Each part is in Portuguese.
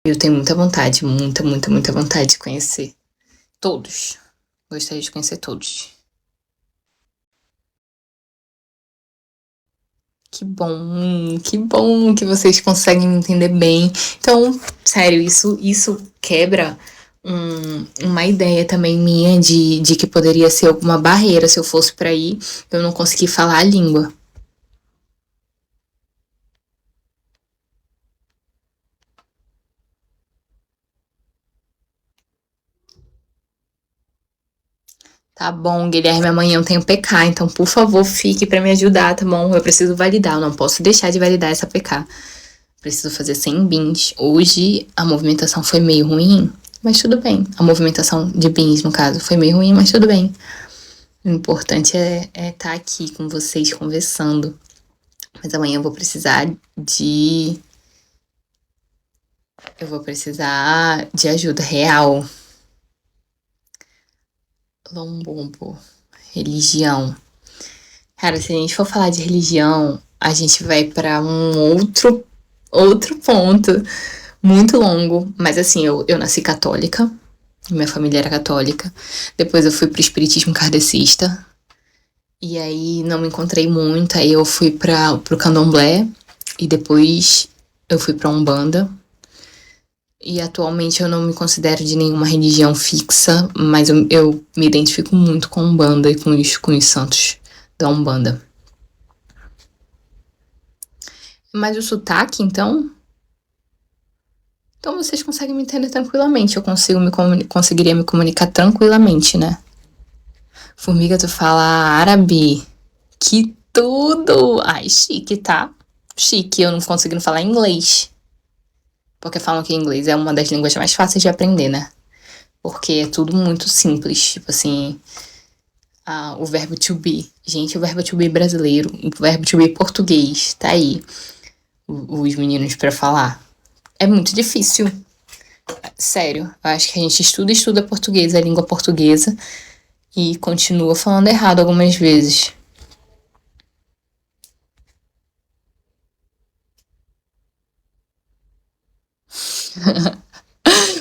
Eu tenho muita vontade, muita, muita, muita vontade de conhecer todos. Gostaria de conhecer todos. Que bom que vocês conseguem me entender bem. Então, sério, isso quebra uma ideia também minha de que poderia ser alguma barreira se eu fosse pra aí, eu não conseguir falar a língua. Tá bom, Guilherme, amanhã eu tenho PK, então por favor fique pra me ajudar, tá bom? Eu preciso validar, eu não posso deixar de validar essa PK. Preciso fazer 100 bins. Hoje a movimentação foi meio ruim, mas tudo bem. A movimentação de bins, no caso, foi meio ruim, mas tudo bem. O importante é estar aqui com vocês conversando. Mas amanhã eu vou precisar de. Eu vou precisar de ajuda real. Lombombo. Religião. Cara, se a gente for falar de religião, a gente vai pra um outro ponto muito longo. Mas assim, eu nasci católica. Minha família era católica. Depois eu fui pro espiritismo kardecista. E aí não me encontrei muito. Aí eu fui pro candomblé. E depois eu fui pra Umbanda. E atualmente eu não me considero de nenhuma religião fixa. Mas eu me identifico muito com Umbanda e com os santos da Umbanda. Mas o sotaque, então? Então vocês conseguem me entender tranquilamente. Eu conseguiria me comunicar tranquilamente, né? Formiga, tu fala árabe? Que tudo! Ai, chique, tá? Chique, eu não conseguindo falar inglês. Porque falam que inglês é uma das línguas mais fáceis de aprender, né? Porque é tudo muito simples. Tipo assim, o verbo to be. Gente, o verbo to be brasileiro, o verbo to be português, tá aí. Os meninos pra falar. É muito difícil. Sério, eu acho que a gente estuda português, a língua portuguesa, e continua falando errado algumas vezes.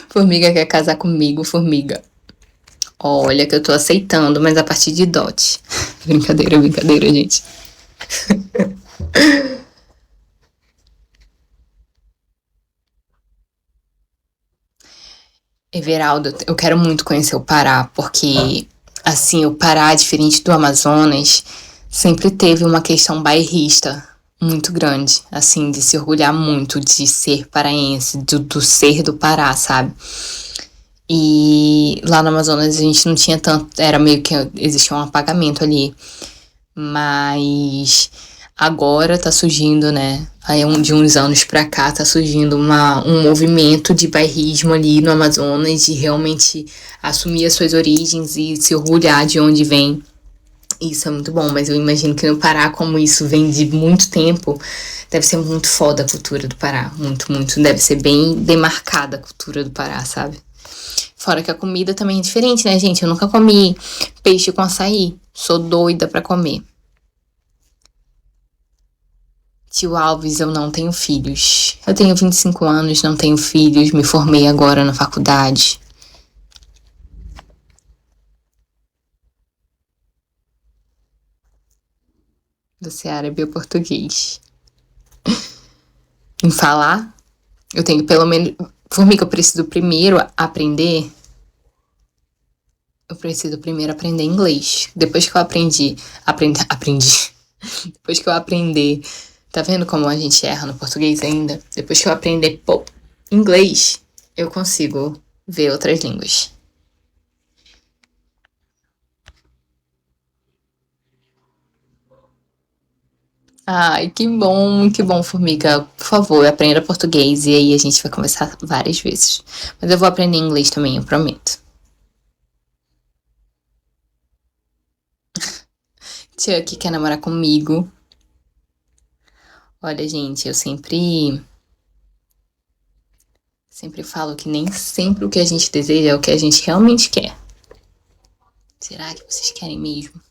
Formiga quer casar comigo, formiga. Olha que eu tô aceitando, mas a partir de dote. Brincadeira, brincadeira, gente. Everaldo, eu quero muito conhecer o Pará, porque, assim, o Pará, diferente do Amazonas, sempre teve uma questão bairrista muito grande, assim, de se orgulhar muito de ser paraense, do ser do Pará, sabe? E lá no Amazonas a gente não tinha tanto, era meio que existia um apagamento ali. Mas agora tá surgindo, né? Aí de uns anos pra cá tá surgindo um movimento de bairrismo ali no Amazonas, de realmente assumir as suas origens e se orgulhar de onde vem. Isso é muito bom, mas eu imagino que no Pará, como isso vem de muito tempo, deve ser muito foda a cultura do Pará. Muito, muito. Deve ser bem demarcada a cultura do Pará, sabe? Fora que a comida também é diferente, né, gente? Eu nunca comi peixe com açaí. Sou doida pra comer. Tio Alves, eu não tenho filhos. Eu tenho 25 anos, não tenho filhos, me formei agora na faculdade. Você é árabe ou português? Em falar, eu tenho pelo menos. Formiga, eu preciso primeiro aprender. Eu preciso primeiro aprender inglês. Depois que eu aprendi. Depois que eu aprender. Tá vendo como a gente erra no português ainda? Depois que eu aprender inglês, eu consigo ver outras línguas. Ai, que bom, formiga. Por favor, aprenda português e aí a gente vai conversar várias vezes. Mas eu vou aprender inglês também, eu prometo. Chuck quer namorar comigo. Olha, gente, eu sempre falo que nem sempre o que a gente deseja é o que a gente realmente quer. Será que vocês querem mesmo?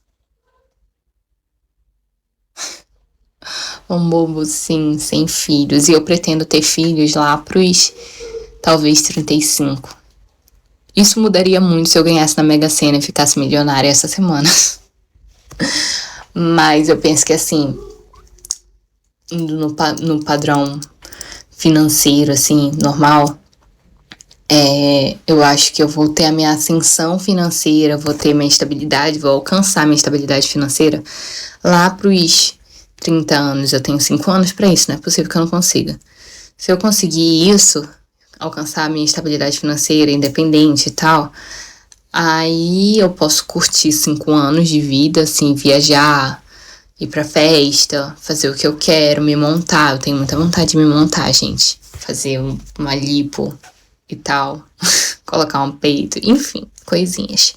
Um bobo, sim, sem filhos. E eu pretendo ter filhos lá pros talvez 35. Isso mudaria muito se eu ganhasse na Mega Sena e ficasse milionária essa semana. Mas eu penso que assim, indo no padrão financeiro, assim, normal, eu acho que eu vou ter a minha ascensão financeira, vou ter minha estabilidade, vou alcançar minha estabilidade financeira lá pros 30 anos. Eu tenho 5 anos pra isso, não é possível que eu não consiga. Se eu conseguir isso, alcançar a minha estabilidade financeira, independente e tal, aí eu posso curtir 5 anos de vida, assim, viajar, ir pra festa, fazer o que eu quero, me montar. Eu tenho muita vontade de me montar, gente. Fazer uma lipo e tal, colocar um peito, enfim, coisinhas.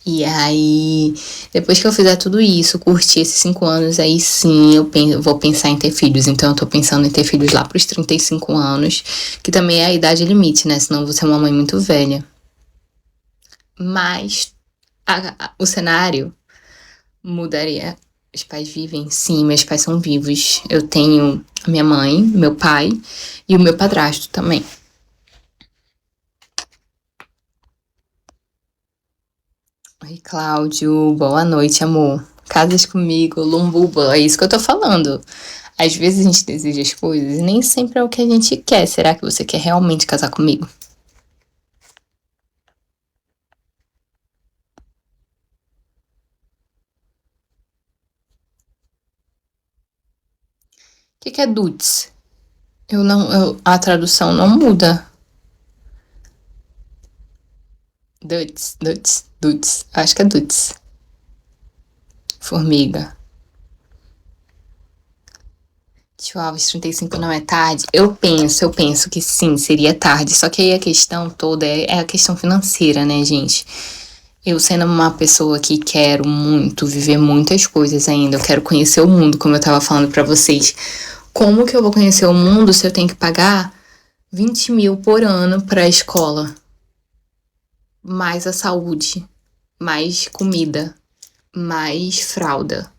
E aí, depois que eu fizer tudo isso, curtir esses 5 anos, aí sim eu vou pensar em ter filhos. Então eu tô pensando em ter filhos lá pros 35 anos, que também é a idade limite, né? Senão você é uma mãe muito velha. Mas o cenário mudaria. Os pais vivem? Sim, meus pais são vivos. Eu tenho a minha mãe, meu pai e o meu padrasto também. Oi, Cláudio. Boa noite, amor. Casas comigo, Lumbuba. É isso que eu tô falando. Às vezes a gente deseja as coisas e nem sempre é o que a gente quer. Será que você quer realmente casar comigo? O que é Dudes? A tradução não muda. Dudes. Acho que é Dudes. Formiga. Tio Alves, 35 não é tarde? Eu penso que sim, seria tarde. Só que aí a questão toda é a questão financeira, né, gente? Eu sendo uma pessoa que quero muito viver muitas coisas ainda, eu quero conhecer o mundo, como eu tava falando pra vocês. Como que eu vou conhecer o mundo se eu tenho que pagar 20 mil por ano pra escola? Mais a saúde, mais comida, mais fralda,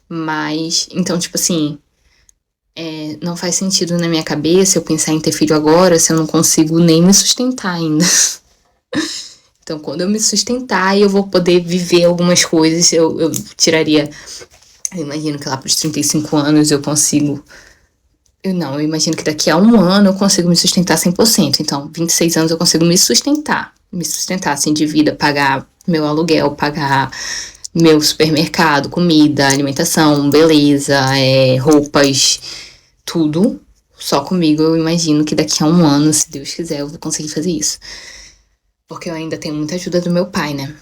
mais. Então, tipo assim, não faz sentido na minha cabeça eu pensar em ter filho agora se eu não consigo nem me sustentar ainda. Então, quando eu me sustentar e eu vou poder viver algumas coisas, eu tiraria. Eu imagino que lá pros 35 anos eu consigo. Eu imagino que daqui a um ano eu consigo me sustentar 100%. Então, 26 anos eu consigo me sustentar. Me sustentar, assim, de vida, pagar meu aluguel, pagar meu supermercado, comida, alimentação, beleza, roupas, tudo. Só comigo eu imagino que daqui a um ano, se Deus quiser, eu vou conseguir fazer isso. Porque eu ainda tenho muita ajuda do meu pai, né?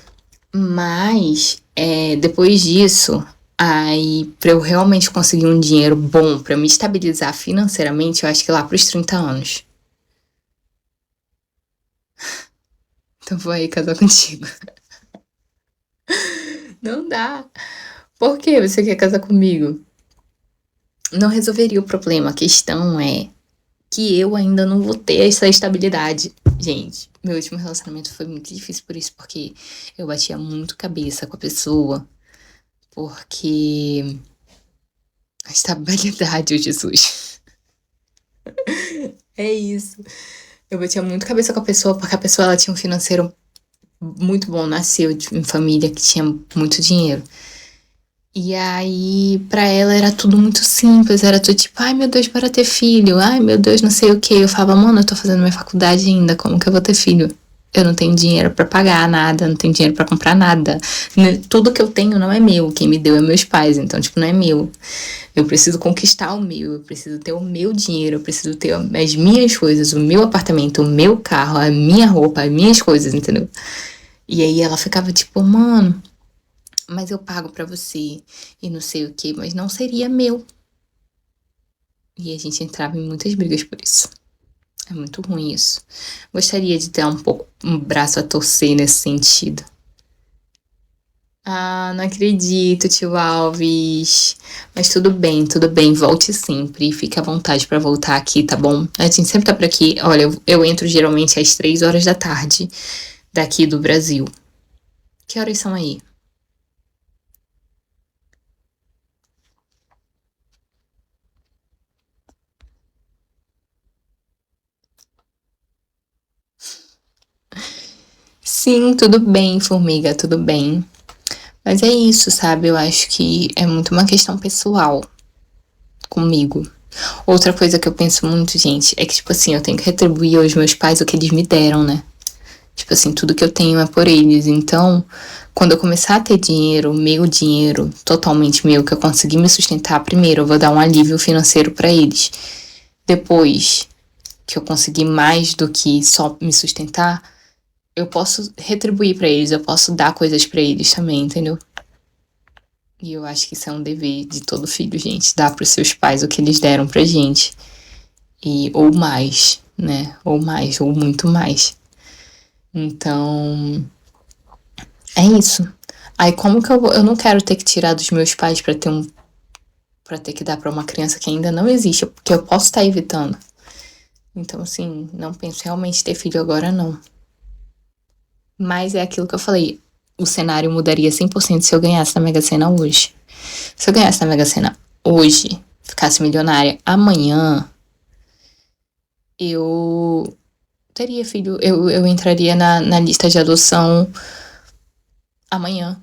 Mas, depois disso, aí, pra eu realmente conseguir um dinheiro bom pra me estabilizar financeiramente, eu acho que lá pros 30 anos. Então vou aí casar contigo. Não dá. Por que você quer casar comigo? Não resolveria o problema. A questão é que eu ainda não vou ter essa estabilidade. Gente, meu último relacionamento foi muito difícil por isso, porque eu batia muito cabeça com a pessoa. Porque a estabilidade, oh Jesus. É isso. Eu batia muito cabeça com a pessoa, porque a pessoa ela tinha um financeiro muito bom, nasceu em família que tinha muito dinheiro. E aí, pra ela era tudo muito simples, era tudo tipo, ai meu Deus, para ter filho, ai meu Deus, não sei o que. Eu falava, mano, eu tô fazendo minha faculdade ainda, como que eu vou ter filho? Eu não tenho dinheiro pra pagar nada, não tenho dinheiro pra comprar nada. Tudo que eu tenho não é meu, quem me deu é meus pais, então, tipo, não é meu. Eu preciso conquistar o meu, eu preciso ter o meu dinheiro, eu preciso ter as minhas coisas, o meu apartamento, o meu carro, a minha roupa, as minhas coisas, entendeu? E aí ela ficava tipo, mano, mas eu pago pra você e não sei o que, mas não seria meu. E a gente entrava em muitas brigas por isso. É muito ruim isso. Gostaria de ter um pouco um braço a torcer nesse sentido. Ah, não acredito, tio Alves. Mas tudo bem, volte sempre. Fique à vontade pra voltar aqui, tá bom? A gente sempre tá por aqui. Olha, eu entro geralmente às 3 horas da tarde daqui do Brasil. Que horas são aí? Sim, tudo bem, formiga, tudo bem. Mas é isso, sabe? Eu acho que é muito uma questão pessoal comigo. Outra coisa que eu penso muito, gente, é que, tipo assim, eu tenho que retribuir aos meus pais o que eles me deram, né? Tipo assim, tudo que eu tenho é por eles. Então, quando eu começar a ter dinheiro, meu dinheiro, totalmente meu, que eu conseguir me sustentar, primeiro eu vou dar um alívio financeiro pra eles. Depois que eu conseguir mais do que só me sustentar, eu posso retribuir pra eles, eu posso dar coisas pra eles também, entendeu? E eu acho que isso é um dever de todo filho, gente, dar pros seus pais o que eles deram pra gente. E, ou mais, né? Ou mais, ou muito mais. Então, é isso. Aí como que eu não quero ter que tirar dos meus pais pra ter um para ter que dar pra uma criança que ainda não existe, porque eu posso estar evitando. Então, assim, não penso realmente ter filho agora não. Mas é aquilo que eu falei, o cenário mudaria 100% se eu ganhasse na Mega Sena hoje. Se eu ganhasse na Mega Sena hoje, ficasse milionária amanhã, eu teria filho, eu entraria na lista de adoção amanhã.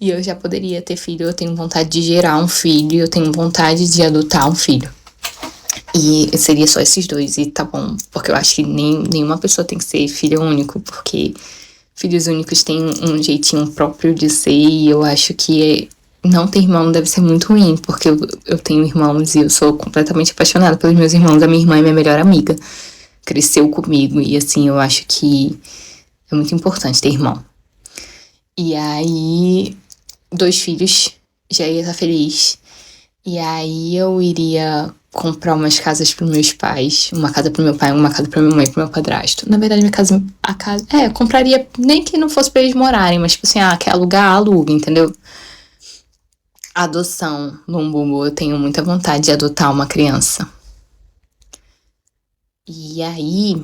E eu já poderia ter filho, eu tenho vontade de gerar um filho, eu tenho vontade de adotar um filho. E seria só esses dois, e tá bom, porque eu acho que nenhuma pessoa tem que ser filho único, porque filhos únicos têm um jeitinho próprio de ser, e eu acho que não ter irmão deve ser muito ruim, porque eu tenho irmãos e eu sou completamente apaixonada pelos meus irmãos. A minha irmã é minha melhor amiga, cresceu comigo, e assim, eu acho que é muito importante ter irmão. E aí, 2 filhos, já ia estar feliz. E aí eu iria comprar umas casas pros meus pais, uma casa pro meu pai, uma casa pra minha mãe e pro meu padrasto. Na verdade, eu compraria nem que não fosse pra eles morarem, mas tipo assim, quer alugar, aluga, entendeu? Adoção, Lumbubu, eu tenho muita vontade de adotar uma criança. E aí,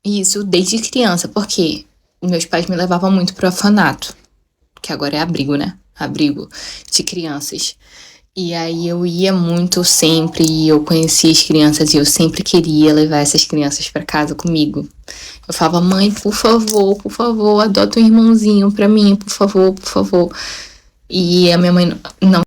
isso desde criança, porque meus pais me levavam muito pro orfanato, que agora é abrigo, né? Abrigo de crianças. E aí eu ia muito sempre, e eu conhecia as crianças, e eu sempre queria levar essas crianças pra casa comigo. Eu falava, mãe, por favor, adota um irmãozinho pra mim, por favor, por favor. E a minha mãe não